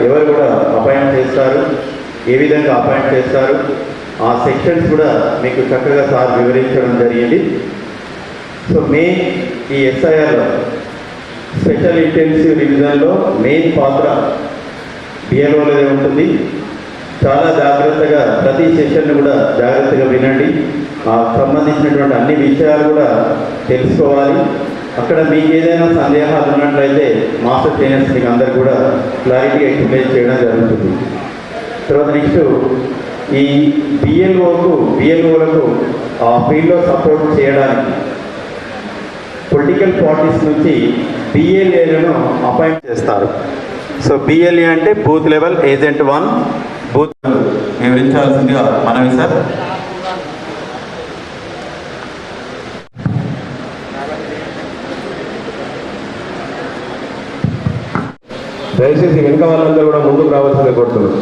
ఎవరు కూడా అపాయింట్ చేస్తారు, ఏ విధంగా అపాయింట్ చేస్తారు, ఆ సెక్షన్స్ కూడా మీకు చక్కగా సార్ వివరించడం జరిగింది. సో మెయిన్ ఈ ఎస్ఐఆర్లో స్పెషల్ ఇంటెన్సివ్ రివిజన్లో మెయిన్ పాత్ర బిఎల్ఓలదే ఉంటుంది. చాలా జాగ్రత్తగా ప్రతి సెషన్ను కూడా జాగ్రత్తగా వినండి. సంబంధించినటువంటి అన్ని విషయాలు కూడా తెలుసుకోవాలి. అక్కడ మీకు ఏదైనా సందేహాలు ఉన్నట్లయితే మాస్టర్ ట్రైనర్స్ మీకు అందరు కూడా క్లారిటీగా ఎక్స్ప్లెయిన్ చేయడం జరుగుతుంది. తర్వాత నెక్స్ట్ ఈ బిఎల్ఓలకు ఆ ఫీల్డ్లో సపోర్ట్ చేయడానికి పొలిటికల్ పార్టీస్ నుంచి బిఎల్ఏలను అపాయింట్ చేస్తారు. సో బిఎల్ఏ అంటే బూత్ లెవెల్ ఏజెంట్ 1 బూత్ వివరించాల్సిందిగా మనవి సార్. దయచేసి వెనుక వాళ్ళందరూ కూడా ముందుకు రావాల్సిందే కోరుతున్నాను.